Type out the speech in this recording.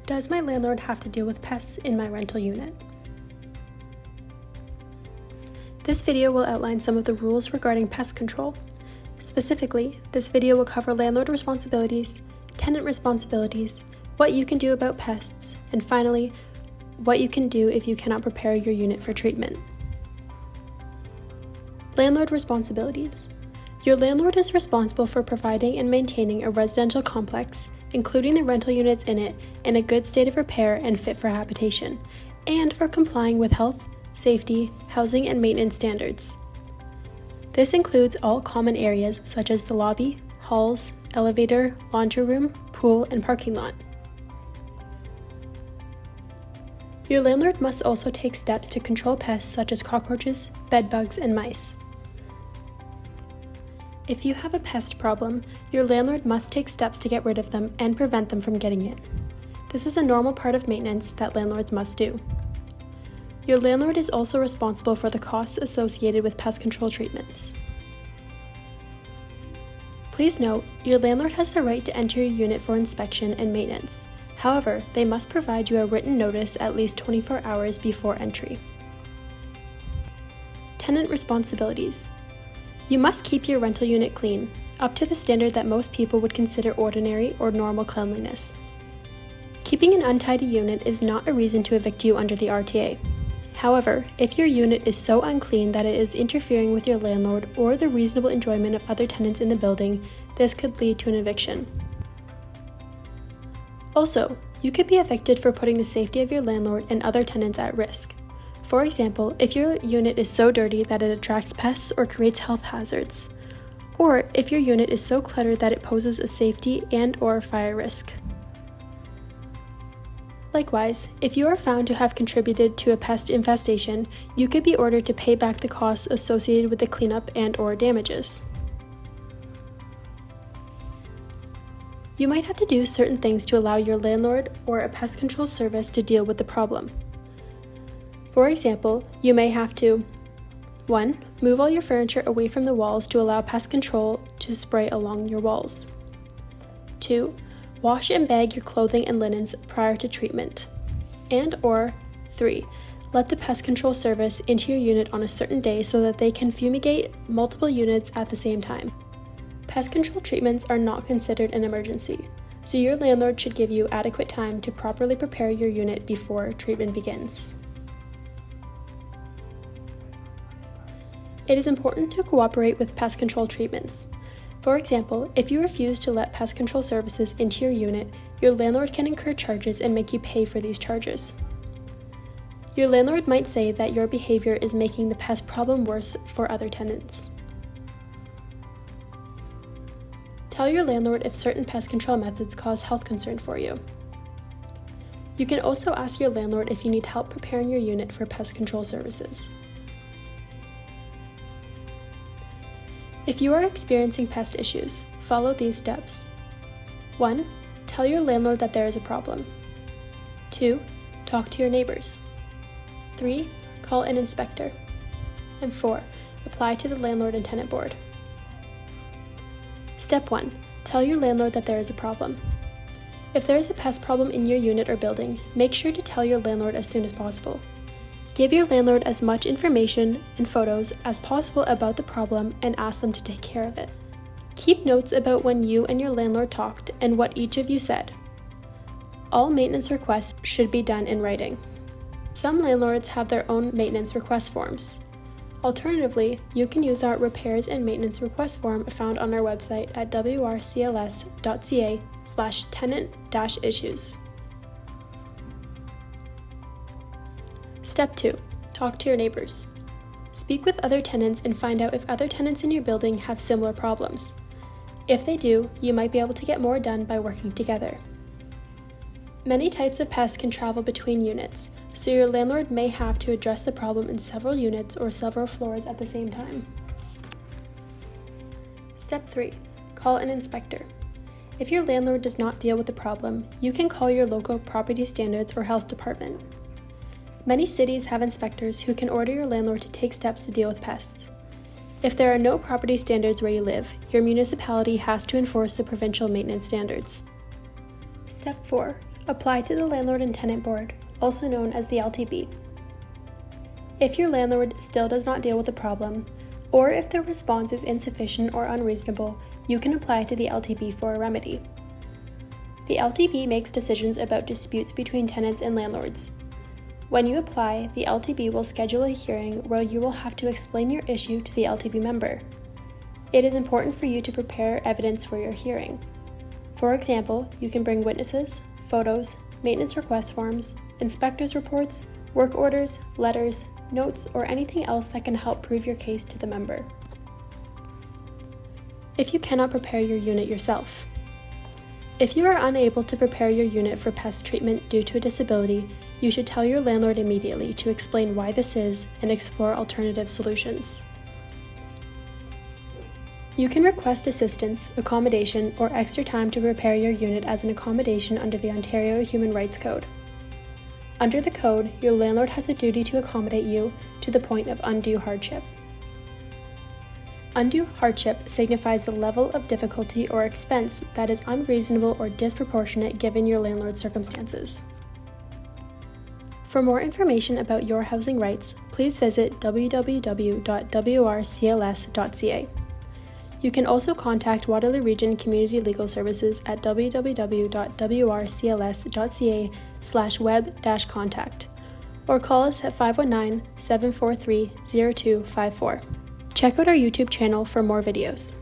Does my landlord have to deal with pests in my rental unit? This video will outline some of the rules regarding pest control. Specifically, this video will cover landlord responsibilities, tenant responsibilities, what you can do about pests, and finally, what you can do if you cannot prepare your unit for treatment. Landlord responsibilities. Your landlord is responsible for providing and maintaining a residential complex, including the rental units in it, in a good state of repair and fit for habitation, and for complying with health, safety, housing, and maintenance standards. This includes all common areas such as the lobby, halls, elevator, laundry room, pool, and parking lot. Your landlord must also take steps to control pests such as cockroaches, bedbugs, and mice. If you have a pest problem, your landlord must take steps to get rid of them and prevent them from getting in. This is a normal part of maintenance that landlords must do. Your landlord is also responsible for the costs associated with pest control treatments. Please note, your landlord has the right to enter your unit for inspection and maintenance. However, they must provide you a written notice at least 24 hours before entry. Tenant responsibilities. You must keep your rental unit clean, up to the standard that most people would consider ordinary or normal cleanliness. Keeping an untidy unit is not a reason to evict you under the RTA. However, if your unit is so unclean that it is interfering with your landlord or the reasonable enjoyment of other tenants in the building, this could lead to an eviction. Also, you could be evicted for putting the safety of your landlord and other tenants at risk. For example, if your unit is so dirty that it attracts pests or creates health hazards, or if your unit is so cluttered that it poses a safety and/or fire risk. Likewise, if you are found to have contributed to a pest infestation, you could be ordered to pay back the costs associated with the cleanup and/or damages. You might have to do certain things to allow your landlord or a pest control service to deal with the problem. For example, you may have to 1. Move all your furniture away from the walls to allow pest control to spray along your walls. 2. Wash and bag your clothing and linens prior to treatment. And/or 3. Let the pest control service into your unit on a certain day so that they can fumigate multiple units at the same time. Pest control treatments are not considered an emergency, so your landlord should give you adequate time to properly prepare your unit before treatment begins. It is important to cooperate with pest control treatments. For example, if you refuse to let pest control services into your unit, your landlord can incur charges and make you pay for these charges. Your landlord might say that your behavior is making the pest problem worse for other tenants. Tell your landlord if certain pest control methods cause health concern for you. You can also ask your landlord if you need help preparing your unit for pest control services. If you are experiencing pest issues, follow these steps. 1. Tell your landlord that there is a problem. 2. Talk to your neighbors. 3. Call an inspector. And 4. Apply to the landlord and tenant board. Step 1. Tell your landlord that there is a problem. If there is a pest problem in your unit or building, make sure to tell your landlord as soon as possible. Give your landlord as much information and photos as possible about the problem and ask them to take care of it. Keep notes about when you and your landlord talked and what each of you said. All maintenance requests should be done in writing. Some landlords have their own maintenance request forms. Alternatively, you can use our repairs and maintenance request form found on our website at wrcls.ca/tenant-issues. Step 2. Talk to your neighbors. Speak with other tenants and find out if other tenants in your building have similar problems. If they do, you might be able to get more done by working together. Many types of pests can travel between units, so your landlord may have to address the problem in several units or several floors at the same time. Step 3. Call an inspector. If your landlord does not deal with the problem, you can call your local property standards or health department. Many cities have inspectors who can order your landlord to take steps to deal with pests. If there are no property standards where you live, your municipality has to enforce the provincial maintenance standards. Step 4. Apply to the Landlord and Tenant Board, also known as the LTB. If your landlord still does not deal with the problem, or if their response is insufficient or unreasonable, you can apply to the LTB for a remedy. The LTB makes decisions about disputes between tenants and landlords. When you apply, the LTB will schedule a hearing where you will have to explain your issue to the LTB member. It is important for you to prepare evidence for your hearing. For example, you can bring witnesses, photos, maintenance request forms, inspectors' reports, work orders, letters, notes, or anything else that can help prove your case to the member. If you cannot prepare your unit yourself. If you are unable to prepare your unit for pest treatment due to a disability, you should tell your landlord immediately to explain why this is and explore alternative solutions. You can request assistance, accommodation, or extra time to prepare your unit as an accommodation under the Ontario Human Rights Code. Under the code, your landlord has a duty to accommodate you to the point of undue hardship. Undue hardship signifies the level of difficulty or expense that is unreasonable or disproportionate given your landlord's circumstances. For more information about your housing rights, please visit www.WRCLS.ca. You can also contact Waterloo Region Community Legal Services at www.wrcls.ca/web-contact or call us at 519-743-0254. Check out our YouTube channel for more videos.